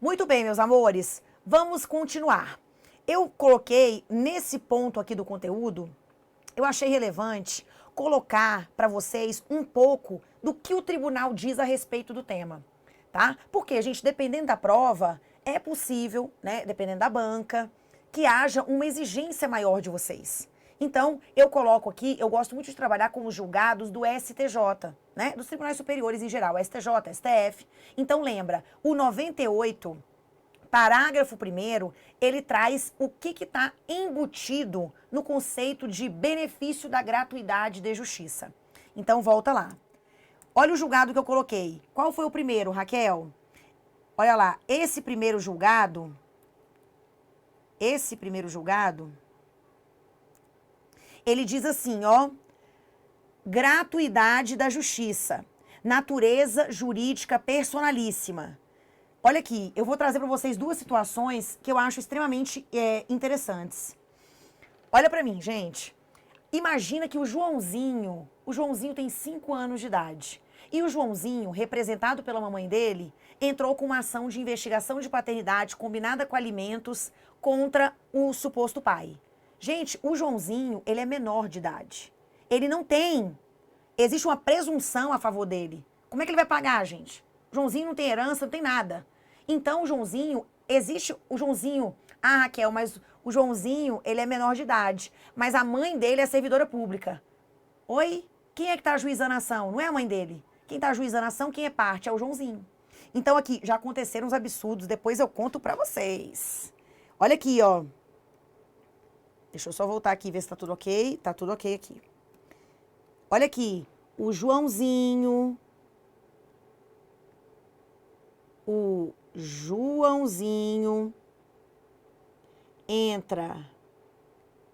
Muito bem, meus amores, vamos continuar. Eu coloquei nesse ponto aqui do conteúdo, eu achei relevante colocar para vocês um pouco do que o tribunal diz a respeito do tema, tá? Porque, gente, dependendo da prova, é possível, né, dependendo da banca, que haja uma exigência maior de vocês. Então, eu coloco aqui, eu gosto muito de trabalhar com os julgados do STJ, né, dos tribunais superiores em geral, STJ, STF. Então, lembra, o 98... Parágrafo 1º, ele traz o que está embutido no conceito de benefício da gratuidade de justiça. Então, volta lá. Olha o julgado que eu coloquei. Qual foi o primeiro, Raquel? Olha lá, esse primeiro julgado, ele diz assim, ó, gratuidade da justiça, natureza jurídica personalíssima. Olha aqui, eu vou trazer para vocês duas situações que eu acho extremamente interessantes. Olha para mim, gente. Imagina que o Joãozinho tem 5 anos de idade. E o Joãozinho, representado pela mamãe dele, entrou com uma ação de investigação de paternidade combinada com alimentos contra o suposto pai. Gente, o Joãozinho, ele é menor de idade. Ele não tem. Existe uma presunção a favor dele. Como é que ele vai pagar, gente? O Joãozinho não tem herança, não tem nada. Então, o Joãozinho, Raquel, mas o Joãozinho, ele é menor de idade. Mas a mãe dele é servidora pública. Oi? Quem é que está ajuizando a ação? Não é a mãe dele. Quem está ajuizando a ação, quem é parte? É o Joãozinho. Então, aqui, já aconteceram uns absurdos, depois eu conto pra vocês. Olha aqui, ó. Deixa eu só voltar aqui e ver se tá tudo ok. Tá tudo ok aqui. Olha aqui, o Joãozinho entra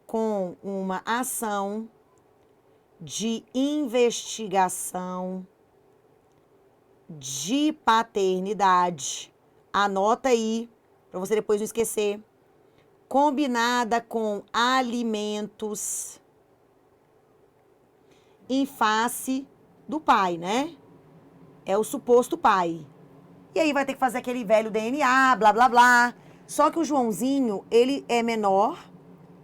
com uma ação de investigação de paternidade. Anota aí, para você depois não esquecer. Combinada com alimentos em face do pai, né? É o suposto pai. E aí vai ter que fazer aquele velho DNA, blá, blá, blá. Só que o Joãozinho, ele é menor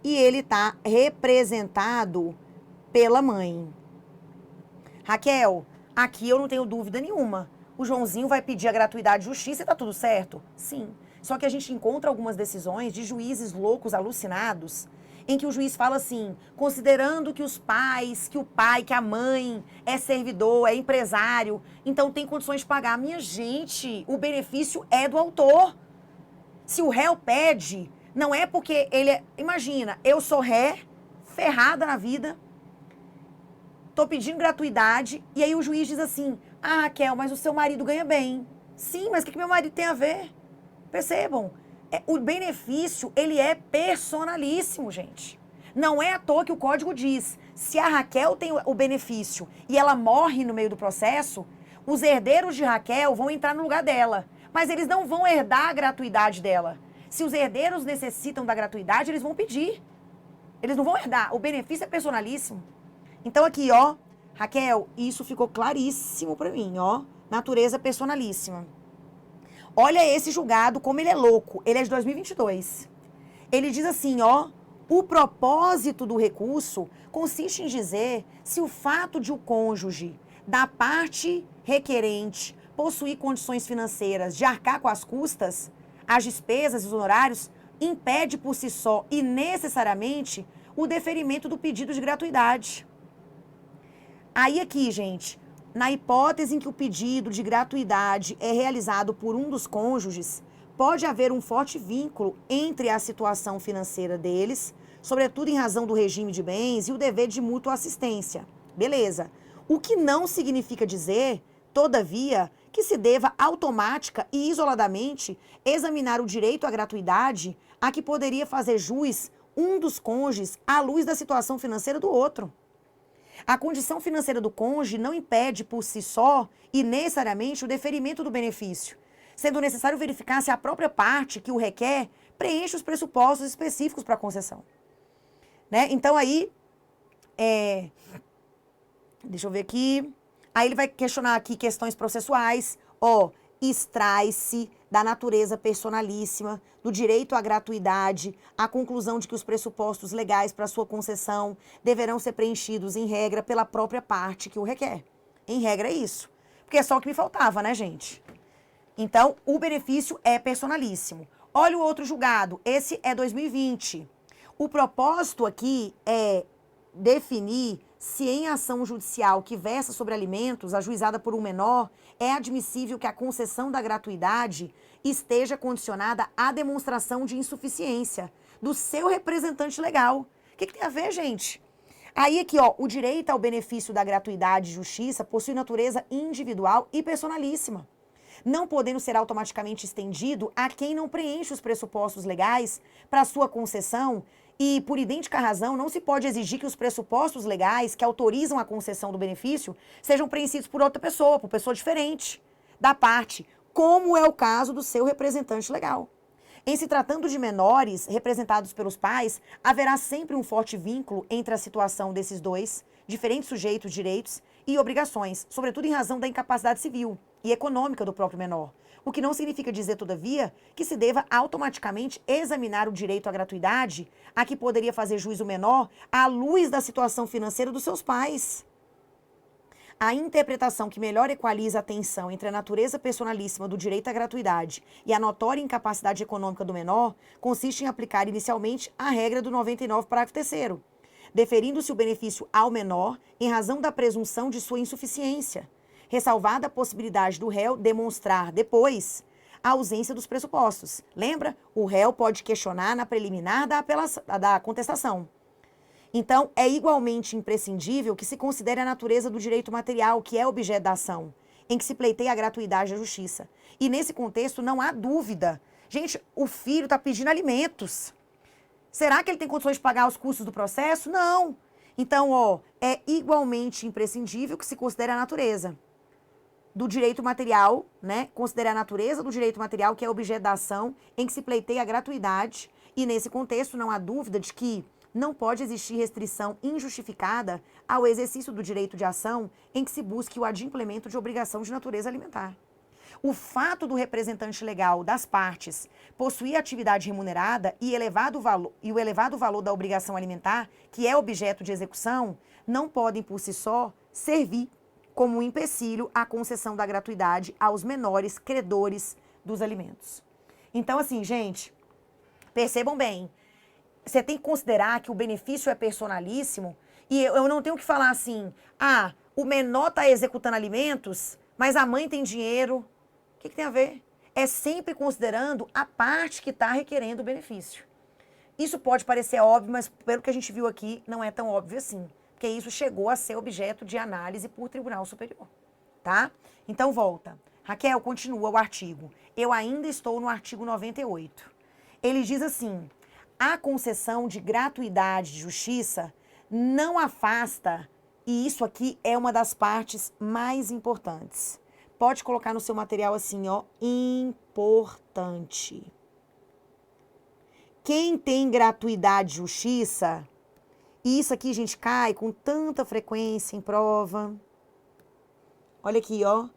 e ele tá representado pela mãe. Raquel, aqui eu não tenho dúvida nenhuma. O Joãozinho vai pedir a gratuidade de justiça e tá tudo certo? Sim. Só que a gente encontra algumas decisões de juízes loucos, alucinados, em que o juiz fala assim, considerando que que a mãe é servidor, é empresário, então tem condições de pagar. Minha gente, o benefício é do autor. Se o réu pede, não é porque ele é... Imagina, eu sou ré, ferrada na vida, tô pedindo gratuidade, e aí o juiz diz assim, ah, Raquel, mas o seu marido ganha bem. Sim, mas o que meu marido tem a ver? Percebam, o benefício, ele é personalíssimo, gente. Não é à toa que o código diz, se a Raquel tem o benefício e ela morre no meio do processo, os herdeiros de Raquel vão entrar no lugar dela, mas eles não vão herdar a gratuidade dela. Se os herdeiros necessitam da gratuidade, eles vão pedir. Eles não vão herdar, o benefício é personalíssimo. Então aqui, ó, Raquel, isso ficou claríssimo pra mim, ó, natureza personalíssima. Olha esse julgado, como ele é louco. Ele é de 2022. Ele diz assim, ó, o propósito do recurso consiste em dizer se o fato de o cônjuge da parte requerente possuir condições financeiras de arcar com as custas, as despesas e os honorários, impede por si só e necessariamente o deferimento do pedido de gratuidade. Aí aqui, gente, na hipótese em que o pedido de gratuidade é realizado por um dos cônjuges, pode haver um forte vínculo entre a situação financeira deles, sobretudo em razão do regime de bens e o dever de mútua assistência. Beleza. O que não significa dizer, todavia, que se deva automática e isoladamente examinar o direito à gratuidade a que poderia fazer jus um dos cônjuges à luz da situação financeira do outro. A condição financeira do cônjuge não impede por si só e necessariamente o deferimento do benefício, sendo necessário verificar se a própria parte que o requer preenche os pressupostos específicos para a concessão. Né? Então aí, deixa eu ver aqui, aí ele vai questionar aqui questões processuais, extrai-se da natureza personalíssima, do direito à gratuidade, a conclusão de que os pressupostos legais para sua concessão deverão ser preenchidos, em regra, pela própria parte que o requer. Em regra, é isso. Porque é só o que me faltava, né, gente? Então, o benefício é personalíssimo. Olha o outro julgado. Esse é 2020. O propósito aqui é definir se em ação judicial que versa sobre alimentos, ajuizada por um menor, é admissível que a concessão da gratuidade esteja condicionada à demonstração de insuficiência do seu representante legal. O que tem a ver, gente? Aí aqui, ó, o direito ao benefício da gratuidade e justiça possui natureza individual e personalíssima, não podendo ser automaticamente estendido a quem não preenche os pressupostos legais para sua concessão e, por idêntica razão, não se pode exigir que os pressupostos legais que autorizam a concessão do benefício sejam preenchidos por outra pessoa, por pessoa diferente da parte, como é o caso do seu representante legal. Em se tratando de menores representados pelos pais, haverá sempre um forte vínculo entre a situação desses dois, diferentes sujeitos, direitos e obrigações, sobretudo em razão da incapacidade civil e econômica do próprio menor. O que não significa dizer, todavia, que se deva automaticamente examinar o direito à gratuidade a que poderia fazer juízo o menor à luz da situação financeira dos seus pais. A interpretação que melhor equaliza a tensão entre a natureza personalíssima do direito à gratuidade e a notória incapacidade econômica do menor consiste em aplicar inicialmente a regra do 99, parágrafo 3º, deferindo-se o benefício ao menor em razão da presunção de sua insuficiência, ressalvada a possibilidade do réu demonstrar depois a ausência dos pressupostos. Lembra? O réu pode questionar na preliminar da contestação. Então, é igualmente imprescindível que se considere a natureza do direito material, que é objeto da ação, em que se pleiteia a gratuidade da justiça. E nesse contexto não há dúvida. Gente, o filho está pedindo alimentos. Será que ele tem condições de pagar os custos do processo? Não. Então, ó, é igualmente imprescindível que se considere a natureza do direito material, né? Considerar a natureza do direito material, que é objeto da ação, em que se pleiteia a gratuidade. E nesse contexto não há dúvida de que não pode existir restrição injustificada ao exercício do direito de ação em que se busque o adimplemento de obrigação de natureza alimentar. O fato do representante legal das partes possuir atividade remunerada e o elevado valor da obrigação alimentar, que é objeto de execução, não podem por si só servir como um empecilho à concessão da gratuidade aos menores credores dos alimentos. Então, assim, gente, percebam bem, você tem que considerar que o benefício é personalíssimo e eu não tenho que falar assim, o menor está executando alimentos, mas a mãe tem dinheiro. O que tem a ver? É sempre considerando a parte que está requerendo o benefício. Isso pode parecer óbvio, mas pelo que a gente viu aqui, não é tão óbvio assim. Porque isso chegou a ser objeto de análise por Tribunal Superior, tá? Então, volta. Raquel, continua o artigo. Eu ainda estou no artigo 98. Ele diz assim, a concessão de gratuidade de justiça não afasta, e isso aqui é uma das partes mais importantes. Pode colocar no seu material assim, ó, importante. Quem tem gratuidade de justiça, e isso aqui, gente, cai com tanta frequência em prova. Olha aqui, ó,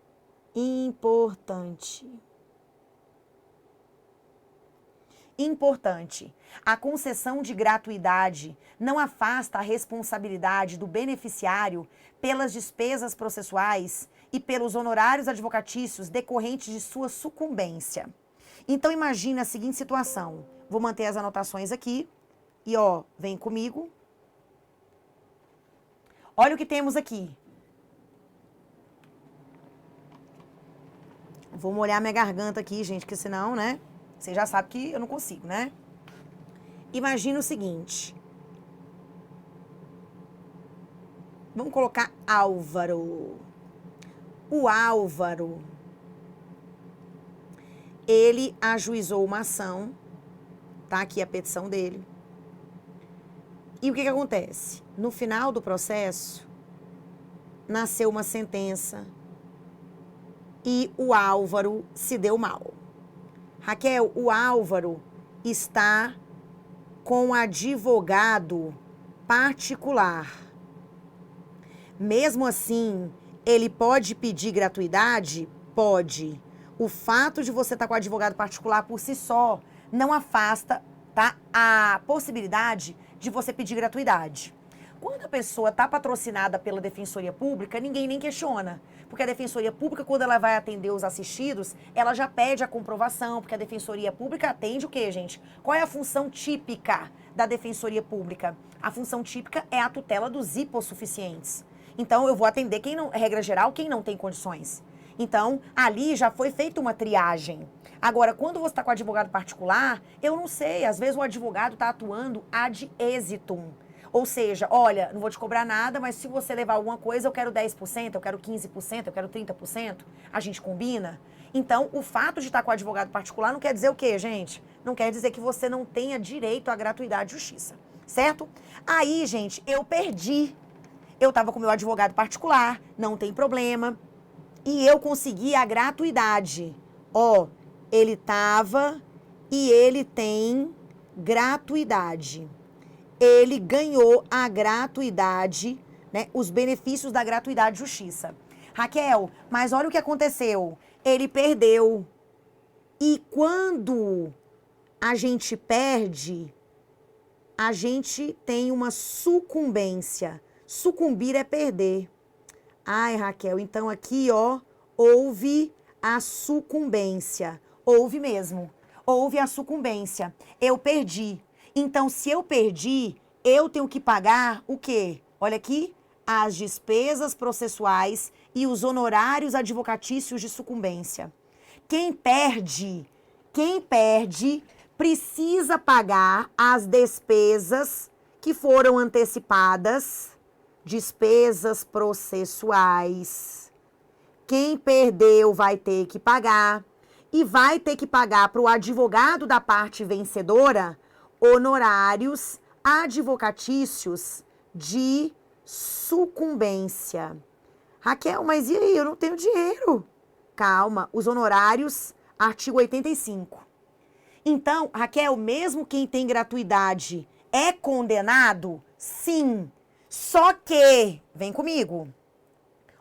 importante. Importante. A concessão de gratuidade não afasta a responsabilidade do beneficiário pelas despesas processuais e pelos honorários advocatícios decorrentes de sua sucumbência. Então, imagine a seguinte situação. Vou manter as anotações aqui e, ó, vem comigo. Olha o que temos aqui. Vou molhar minha garganta aqui, gente, porque senão, né? Você já sabe que eu não consigo, né? Imagina o seguinte. Vamos colocar Álvaro. O Álvaro, ele ajuizou uma ação, tá aqui a petição dele. E o que acontece? No final do processo, nasceu uma sentença e o Álvaro se deu mal. Raquel, o Álvaro está com advogado particular. Mesmo assim, ele pode pedir gratuidade? Pode. O fato de você estar com advogado particular por si só não afasta, tá, a possibilidade de você pedir gratuidade. Quando a pessoa está patrocinada pela Defensoria Pública, ninguém nem questiona. Porque a Defensoria Pública, quando ela vai atender os assistidos, ela já pede a comprovação, porque a Defensoria Pública atende o quê, gente? Qual é a função típica da Defensoria Pública? A função típica é a tutela dos hipossuficientes. Então, eu vou atender, regra geral, quem não tem condições. Então, ali já foi feita uma triagem. Agora, quando você está com advogado particular, eu não sei, às vezes o advogado está atuando ad exitum. Ou seja, olha, não vou te cobrar nada, mas se você levar alguma coisa, eu quero 10%, eu quero 15%, eu quero 30%, a gente combina? Então, o fato de estar com advogado particular não quer dizer o quê, gente? Não quer dizer que você não tenha direito à gratuidade de justiça, certo? Aí, gente, eu perdi. Eu estava com meu advogado particular, não tem problema, e eu consegui a gratuidade. Ó, ele estava e ele tem gratuidade. Ele ganhou a gratuidade, né, os benefícios da gratuidade de justiça. Raquel, mas olha o que aconteceu. Ele perdeu. E quando a gente perde, a gente tem uma sucumbência. Sucumbir é perder. Ai, Raquel, então aqui, ó, houve a sucumbência. Houve mesmo. Houve a sucumbência. Eu perdi. Então, se eu perdi, eu tenho que pagar o quê? Olha aqui, as despesas processuais e os honorários advocatícios de sucumbência. Quem perde, precisa pagar as despesas que foram antecipadas, despesas processuais. Quem perdeu vai ter que pagar e vai ter que pagar para o advogado da parte vencedora honorários advocatícios de sucumbência. Raquel, mas e aí? Eu não tenho dinheiro. Calma, os honorários, artigo 85. Então, Raquel, mesmo quem tem gratuidade é condenado? Sim. Só que, vem comigo,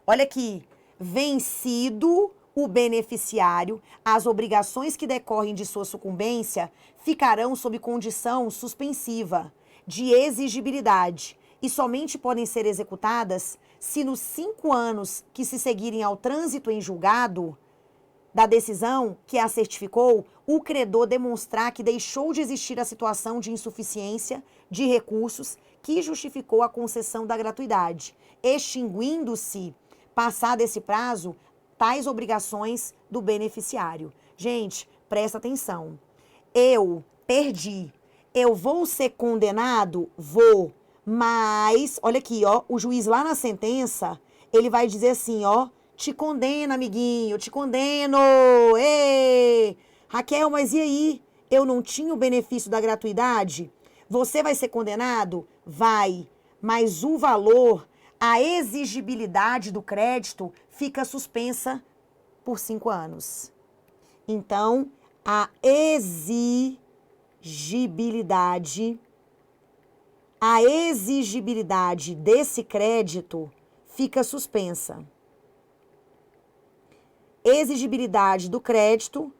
olha aqui, vencido o beneficiário, as obrigações que decorrem de sua sucumbência ficarão sob condição suspensiva de exigibilidade e somente podem ser executadas se nos 5 anos que se seguirem ao trânsito em julgado da decisão que a certificou, o credor demonstrar que deixou de existir a situação de insuficiência de recursos que justificou a concessão da gratuidade, extinguindo-se, passado esse prazo, tais obrigações do beneficiário. Gente, presta atenção. Eu perdi. Eu vou ser condenado? Vou. Mas, olha aqui, ó, o juiz lá na sentença, ele vai dizer assim, ó, te condena, amiguinho, te condeno. Ê! Raquel, mas e aí? Eu não tinha o benefício da gratuidade? Você vai ser condenado? Vai. Mas o valor, a exigibilidade do crédito fica suspensa por 5 anos. Então, a exigibilidade desse crédito fica suspensa. Exigibilidade do crédito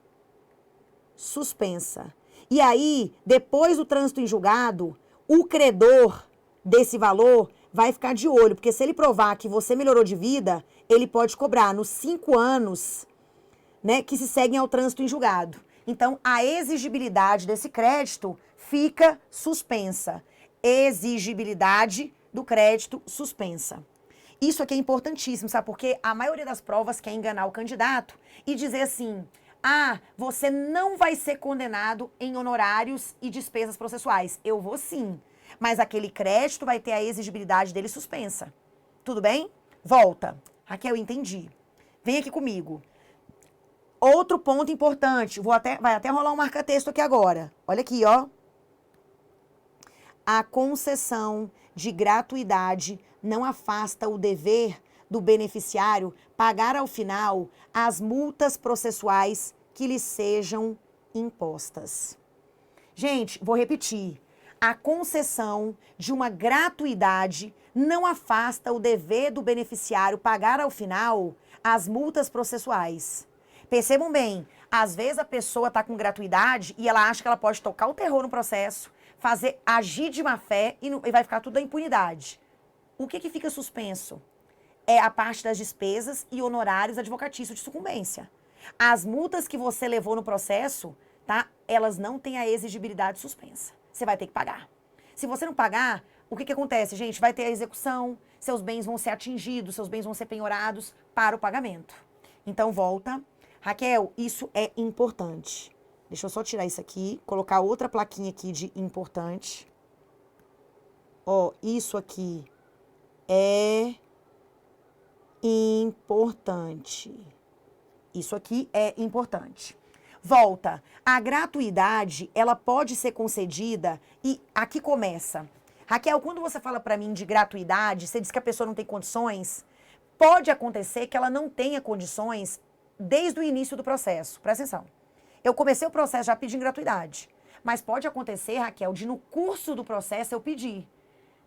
suspensa. E aí, depois do trânsito em julgado, o credor desse valor vai ficar de olho, porque se ele provar que você melhorou de vida, ele pode cobrar nos 5 anos, né, que se seguem ao trânsito em julgado. Então, a exigibilidade desse crédito fica suspensa. Exigibilidade do crédito suspensa. Isso aqui é importantíssimo, sabe? Porque a maioria das provas quer enganar o candidato e dizer assim, ah, você não vai ser condenado em honorários e despesas processuais. Eu vou sim, mas aquele crédito vai ter a exigibilidade dele suspensa. Tudo bem? Volta. Raquel, entendi. Vem aqui comigo. Outro ponto importante, vai até rolar um marca-texto aqui agora. Olha aqui, ó. A concessão de gratuidade não afasta o dever do beneficiário pagar ao final as multas processuais que lhe sejam impostas. Gente, vou repetir. A concessão de uma gratuidade não afasta o dever do beneficiário pagar ao final as multas processuais. Percebam bem, às vezes a pessoa está com gratuidade e ela acha que ela pode tocar o terror no processo, agir de má fé e vai ficar tudo da impunidade. O que fica suspenso? É a parte das despesas e honorários advocatícios de sucumbência. As multas que você levou no processo, tá? Elas não têm a exigibilidade suspensa. Você vai ter que pagar. Se você não pagar, o que acontece, gente? Vai ter a execução, seus bens vão ser atingidos, seus bens vão ser penhorados para o pagamento. Então, volta. Raquel, isso é importante. Deixa eu só tirar isso aqui, colocar outra plaquinha aqui de importante. Ó, isso aqui é importante. Isso aqui é importante. Volta. A gratuidade, ela pode ser concedida e aqui começa. Raquel, quando você fala para mim de gratuidade, você diz que a pessoa não tem condições, pode acontecer que ela não tenha condições desde o início do processo. Presta atenção. Eu comecei o processo já pedindo gratuidade. Mas pode acontecer, Raquel, de no curso do processo eu pedir,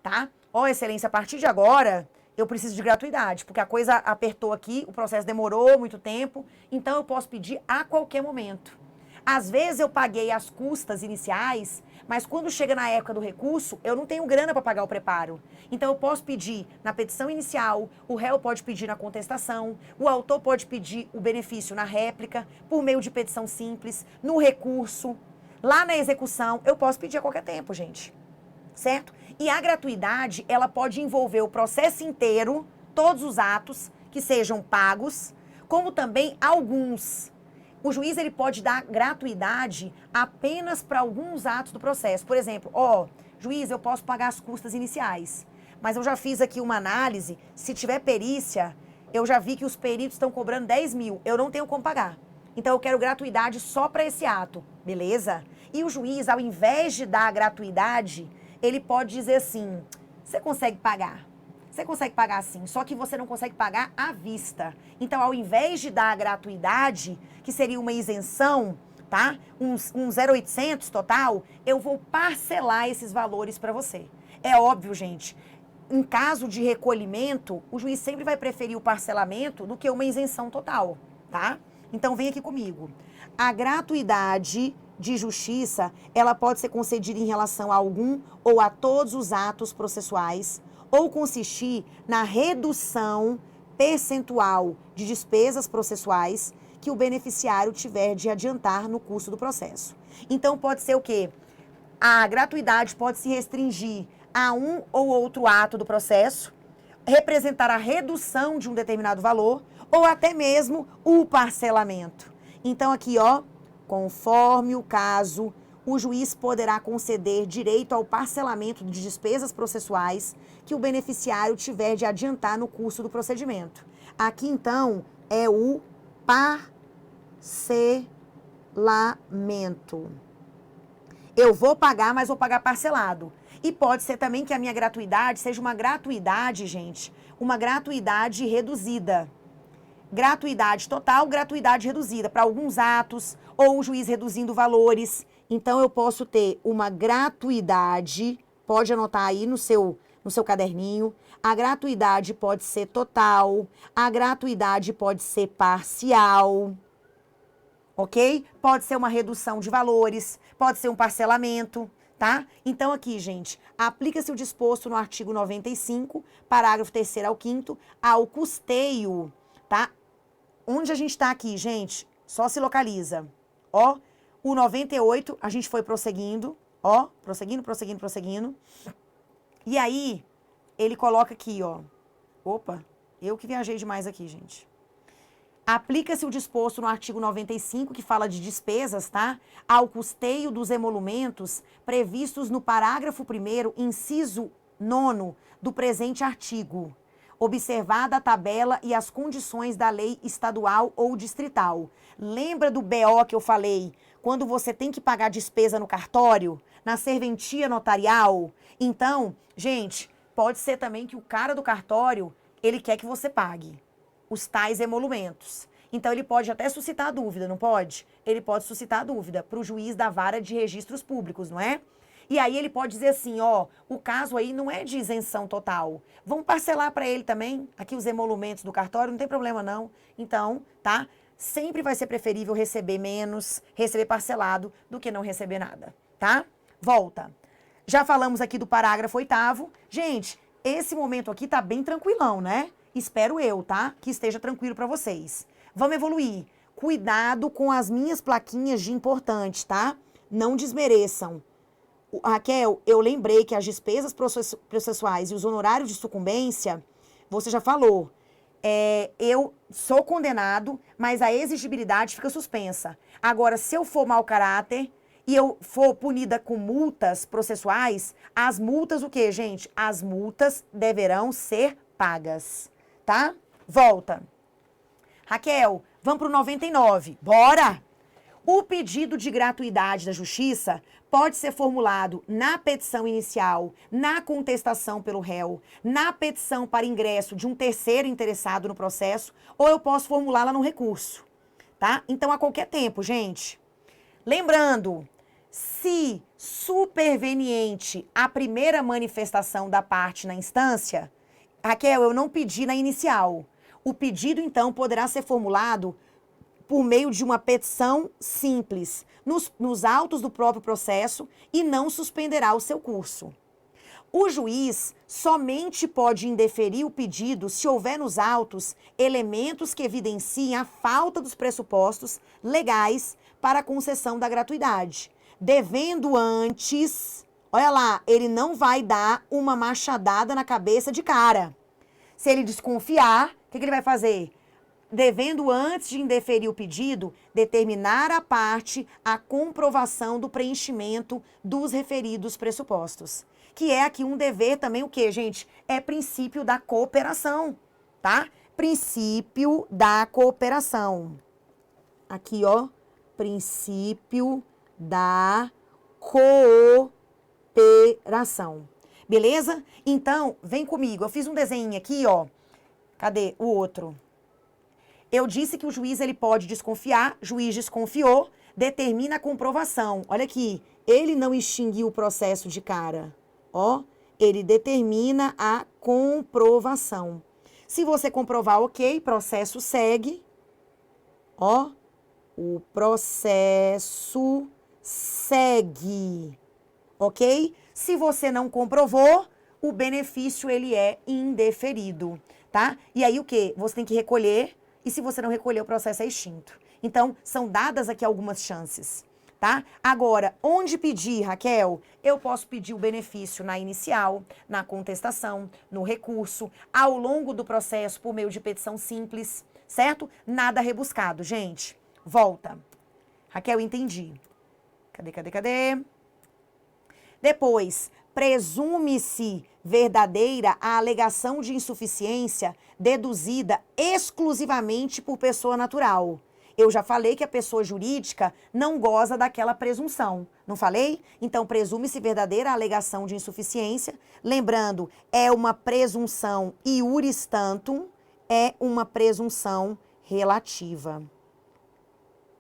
tá? Ó, excelência, a partir de agora eu preciso de gratuidade, porque a coisa apertou aqui, o processo demorou muito tempo, então eu posso pedir a qualquer momento. Às vezes eu paguei as custas iniciais, mas quando chega na época do recurso, eu não tenho grana para pagar o preparo. Então eu posso pedir na petição inicial, o réu pode pedir na contestação, o autor pode pedir o benefício na réplica, por meio de petição simples, no recurso, lá na execução, eu posso pedir a qualquer tempo, gente. Certo? E a gratuidade, ela pode envolver o processo inteiro, todos os atos que sejam pagos, como também alguns. O juiz, ele pode dar gratuidade apenas para alguns atos do processo. Por exemplo, juiz, eu posso pagar as custas iniciais, mas eu já fiz aqui uma análise, se tiver perícia, eu já vi que os peritos estão cobrando 10 mil, eu não tenho como pagar. Então, eu quero gratuidade só para esse ato, beleza? E o juiz, ao invés de dar a gratuidade, ele pode dizer assim, você consegue pagar? Você consegue pagar sim, só que você não consegue pagar à vista. Então, ao invés de dar a gratuidade, que seria uma isenção, tá? Um 0,800 total, eu vou parcelar esses valores para você. É óbvio, gente, em caso de recolhimento, o juiz sempre vai preferir o parcelamento do que uma isenção total, tá? Então, vem aqui comigo. A gratuidade de justiça, ela pode ser concedida em relação a algum ou a todos os atos processuais, ou consistir na redução percentual de despesas processuais que o beneficiário tiver de adiantar no curso do processo. Então, pode ser o quê? A gratuidade pode se restringir a um ou outro ato do processo, representar a redução de um determinado valor, ou até mesmo o parcelamento. Então, aqui, conforme o caso, o juiz poderá conceder direito ao parcelamento de despesas processuais que o beneficiário tiver de adiantar no curso do procedimento. Aqui, então, é o parcelamento. Eu vou pagar, mas vou pagar parcelado. E pode ser também que a minha gratuidade seja uma gratuidade, gente, uma gratuidade reduzida. Gratuidade total, gratuidade reduzida para alguns atos, ou o juiz reduzindo valores. Então, eu posso ter uma gratuidade, pode anotar aí no seu caderninho, a gratuidade pode ser total, a gratuidade pode ser parcial, ok? Pode ser uma redução de valores, pode ser um parcelamento, tá? Então, aqui, gente, aplica-se o disposto no artigo 95, parágrafo 3º ao 5º, ao custeio, tá? Onde a gente tá aqui, gente? Só se localiza. O 98, a gente foi prosseguindo, prosseguindo. E aí, ele coloca aqui, Opa, eu que viajei demais aqui, gente. Aplica-se o disposto no artigo 95, que fala de despesas, tá? Ao custeio dos emolumentos previstos no parágrafo 1º, inciso 9º do presente artigo, observada a tabela e as condições da lei estadual ou distrital. Lembra do BO que eu falei? Quando você tem que pagar despesa no cartório, na serventia notarial? Então, gente, pode ser também que o cara do cartório, ele quer que você pague os tais emolumentos. Então, ele pode até suscitar dúvida, não pode? Ele pode suscitar dúvida para o juiz da vara de registros públicos, não é? E aí ele pode dizer assim, o caso aí não é de isenção total. Vamos parcelar para ele também, aqui os emolumentos do cartório, não tem problema não. Então, tá? sempre vai ser preferível receber menos, receber parcelado, do que não receber nada, tá? Volta. Já falamos aqui do parágrafo 8º. Gente, esse momento aqui tá bem tranquilão, né? Espero eu, tá? Que esteja tranquilo para vocês. Vamos evoluir. Cuidado com as minhas plaquinhas de importante, tá? Não desmereçam. Raquel, eu lembrei que as despesas processuais e os honorários de sucumbência, você já falou, eu sou condenado, mas a exigibilidade fica suspensa. Agora, se eu for mau caráter e eu for punida com multas processuais, as multas o quê, gente? As multas deverão ser pagas, tá? Volta. Raquel, vamos pro 99. Bora! O pedido de gratuidade da justiça pode ser formulado na petição inicial, na contestação pelo réu, na petição para ingresso de um terceiro interessado no processo, ou eu posso formulá-la no recurso, tá? Então, a qualquer tempo, gente. Lembrando, se superveniente a primeira manifestação da parte na instância, Raquel, eu não pedi na inicial. O pedido, então, poderá ser formulado por meio de uma petição simples, nos autos do próprio processo, e não suspenderá o seu curso. O juiz somente pode indeferir o pedido se houver nos autos elementos que evidenciem a falta dos pressupostos legais para a concessão da gratuidade, devendo antes, olha lá, ele não vai dar uma machadada na cabeça de cara. Se ele desconfiar, o que ele vai fazer? Devendo, antes de indeferir o pedido, determinar à parte a comprovação do preenchimento dos referidos pressupostos. Que é aqui um dever também o quê, gente? É princípio da cooperação, tá? Princípio da cooperação. Aqui, ó, princípio da cooperação. Beleza? Então, vem comigo. Eu fiz um desenho aqui, ó. Cadê o outro? Eu disse que o juiz ele pode desconfiar, juiz desconfiou, determina a comprovação. Olha aqui, ele não extinguiu o processo de cara. Ó, ele determina a comprovação. Se você comprovar, ok, processo segue. Ó, o processo segue. Ok? Se você não comprovou, o benefício ele é indeferido, tá? E aí o quê? Você tem que recolher. E se você não recolher, o processo é extinto. Então, são dadas aqui algumas chances, tá? Agora, onde pedir, Raquel? Eu posso pedir o benefício na inicial, na contestação, no recurso, ao longo do processo, por meio de petição simples, certo? Nada rebuscado, gente. Volta. Raquel, entendi. Cadê? Depois, presume-se verdadeira a alegação de insuficiência deduzida exclusivamente por pessoa natural. Eu já falei que a pessoa jurídica não goza daquela presunção, não falei? Então, presume-se verdadeira a alegação de insuficiência. Lembrando, é uma presunção iuris tantum, é uma presunção relativa.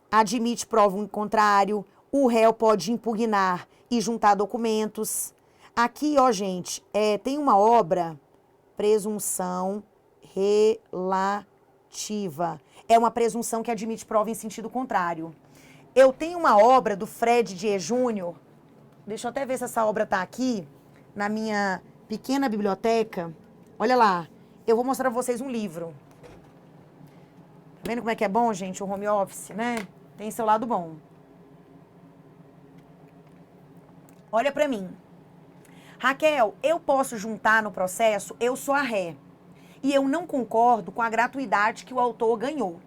Admite prova em contrário, o réu pode impugnar e juntar documentos. Aqui, ó, gente, tem uma obra, presunção relativa. É uma presunção que admite prova em sentido contrário. Eu tenho uma obra do Fred Dier Júnior, deixa eu até ver se essa obra tá aqui, na minha pequena biblioteca. Olha lá, eu vou mostrar pra vocês um livro. Tá vendo como é que é bom, gente, o home office, né? Tem seu lado bom. Olha pra mim. Raquel, eu posso juntar no processo, eu sou a ré. E eu não concordo com a gratuidade que o autor ganhou.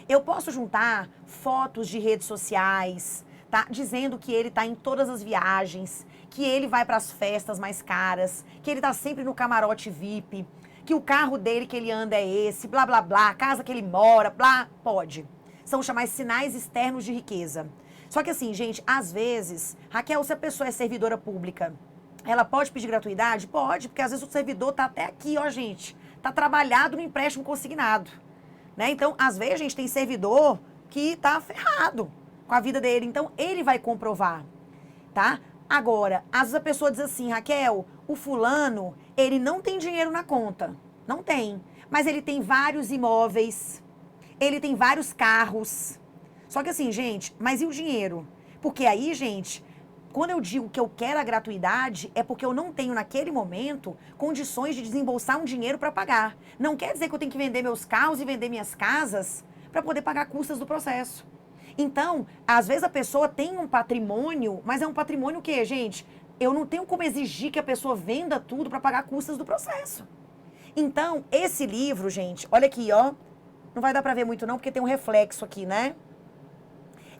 Eu posso juntar fotos de redes sociais, tá? Dizendo que ele tá em todas as viagens, que ele vai para as festas mais caras, que ele tá sempre no camarote VIP, que o carro dele que ele anda é esse, blá, blá, blá, a casa que ele mora, blá, pode. São chamados sinais externos de riqueza. Só que assim, gente, às vezes, Raquel, se a pessoa é servidora pública, ela pode pedir gratuidade? Pode, porque às vezes o servidor tá até aqui, ó, gente. Tá trabalhado no empréstimo consignado, né? Então, às vezes, a gente tem servidor que tá ferrado com a vida dele. Então, ele vai comprovar, tá? Agora, às vezes a pessoa diz assim, Raquel, o fulano, ele não tem dinheiro na conta. Não tem. Mas ele tem vários imóveis. ele tem vários carros. Só que assim, gente, mas e o dinheiro? Porque aí, gente, quando eu digo que eu quero a gratuidade, é porque eu não tenho, naquele momento, condições de desembolsar um dinheiro para pagar. Não quer dizer que eu tenho que vender meus carros e vender minhas casas para poder pagar custas do processo. Então, às vezes a pessoa tem um patrimônio, mas é um patrimônio o quê, gente? Eu não tenho como exigir que a pessoa venda tudo para pagar custas do processo. Então, esse livro, gente, olha aqui, ó. Não vai dar para ver muito não, porque tem um reflexo aqui, né?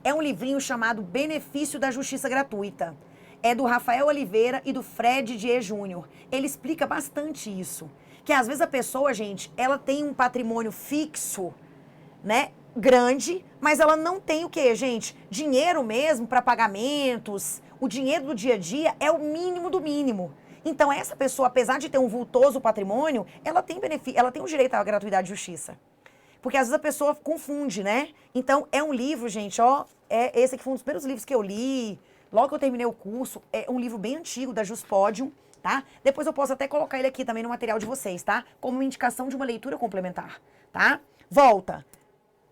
É um livrinho chamado Benefício da Justiça Gratuita. É do Rafael Oliveira e do Fred Dier Júnior. Ele explica bastante isso. Que às vezes a pessoa, gente, ela tem um patrimônio fixo, né? Grande, mas ela não tem o quê, gente? Dinheiro mesmo para pagamentos. O dinheiro do dia a dia é o mínimo do mínimo. Então, essa pessoa, apesar de ter um vultoso patrimônio, ela tem benefício, ela tem o direito à gratuidade de justiça. Porque às vezes a pessoa confunde, né? Então, é um livro, gente, ó. Esse aqui foi um dos primeiros livros que eu li. Logo que eu terminei o curso. É um livro bem antigo, da Juspodium, tá? Depois eu posso até colocar ele aqui também no material de vocês, tá? Como uma indicação de uma leitura complementar, tá? Volta.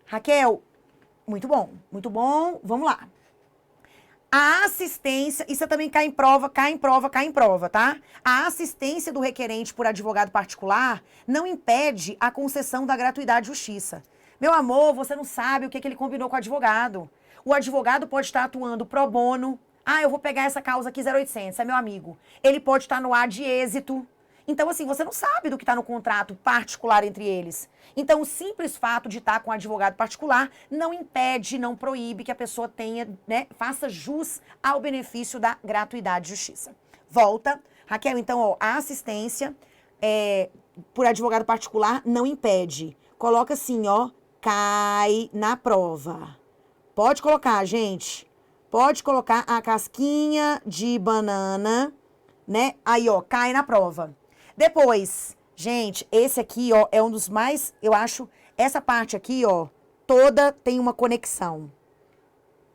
Raquel, muito bom. Vamos lá. A assistência, isso também cai em prova, tá? A assistência do requerente por advogado particular não impede a concessão da gratuidade de justiça. Meu amor, você não sabe o que ele combinou com o advogado. O advogado pode estar atuando pro bono. Ah, eu vou pegar essa causa aqui 0800, é meu amigo. Ele pode estar no ad êxito. Então, assim, você não sabe do que está no contrato particular entre eles. Então, o simples fato de estar com um advogado particular não impede, não proíbe que a pessoa tenha, né, faça jus ao benefício da gratuidade de justiça. Volta. Raquel, então, ó, a assistência por advogado particular não impede. Coloca assim, ó, cai na prova. Pode colocar, gente. Pode colocar a casquinha de banana, né? Aí, ó, cai na prova. Depois, gente, esse aqui, ó, é um dos mais, eu acho, essa parte aqui, ó, toda tem uma conexão.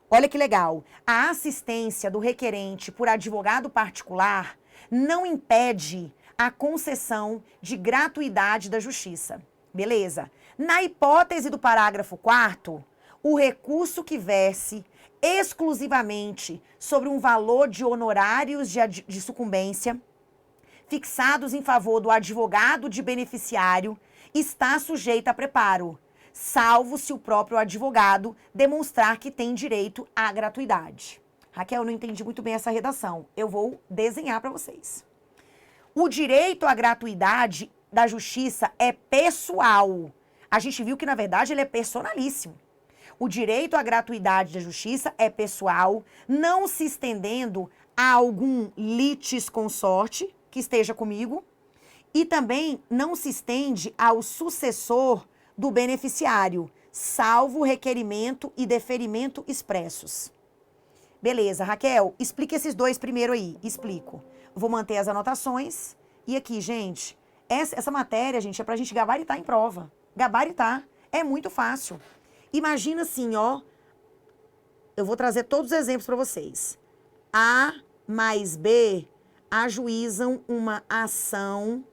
Olha que legal. A assistência do requerente por advogado particular não impede a concessão de gratuidade da justiça. Beleza? Na hipótese do parágrafo 4º, o recurso que verse exclusivamente sobre um valor de honorários de sucumbência fixados em favor do advogado de beneficiário está sujeito a preparo, salvo se o próprio advogado demonstrar que tem direito à gratuidade. Raquel, eu não entendi muito bem essa redação. Eu vou desenhar para vocês. O direito à gratuidade da justiça é pessoal. A gente viu que, na verdade, ele é personalíssimo. O direito à gratuidade da justiça é pessoal, não se estendendo a algum litisconsorte que esteja comigo, e também não se estende ao sucessor do beneficiário, salvo requerimento e deferimento expressos. Beleza, Raquel, explica esses dois primeiro aí. Explico. Vou manter as anotações. E aqui, gente, essa matéria, gente, é pra gente gabaritar em prova. Gabaritar. É muito fácil. Imagina assim, ó. Eu vou trazer todos os exemplos para vocês. A mais B ajuizam uma ação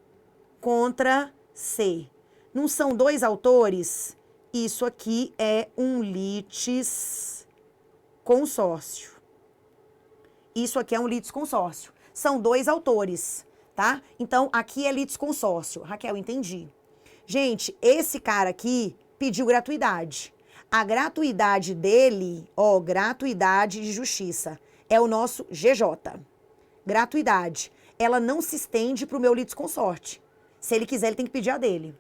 contra C. Não são dois autores? Isso aqui é um litisconsórcio. Isso aqui é um litisconsórcio. São dois autores, tá? Então, aqui é litisconsórcio. Raquel, entendi. Gente, esse cara aqui pediu gratuidade. A gratuidade dele, ó, gratuidade de justiça, é o nosso GJ. Gratuidade. Ela não se estende para o meu litisconsorte. Se ele quiser, ele tem que pedir a dele.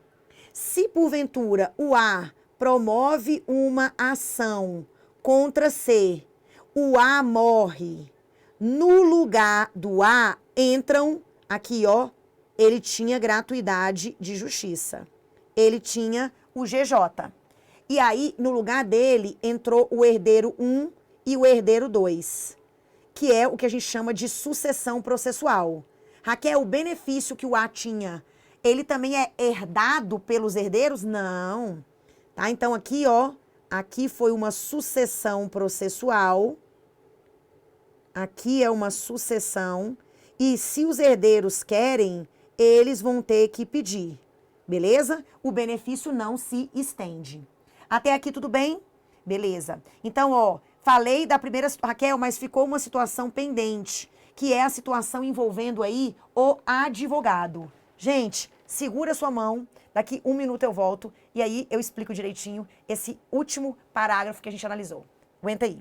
Se, porventura, o A promove uma ação contra C, o A morre, no lugar do A entram, aqui, ó, ele tinha gratuidade de justiça. Ele tinha o GJ. E aí, no lugar dele, entrou o herdeiro 1 e o herdeiro 2, que é o que a gente chama de sucessão processual. Raquel, o benefício que o A tinha, ele também é herdado pelos herdeiros? Não. Tá? Então, aqui, ó, aqui foi uma sucessão processual. Aqui é uma sucessão. E se os herdeiros querem, eles vão ter que pedir. Beleza? O benefício não se estende. Até aqui tudo bem? Beleza. Então, ó, falei da primeira, Raquel, mas ficou uma situação pendente, que é a situação envolvendo aí o advogado. Gente, segura sua mão, daqui 1 minuto eu volto e aí eu explico direitinho esse último parágrafo que a gente analisou. Aguenta aí.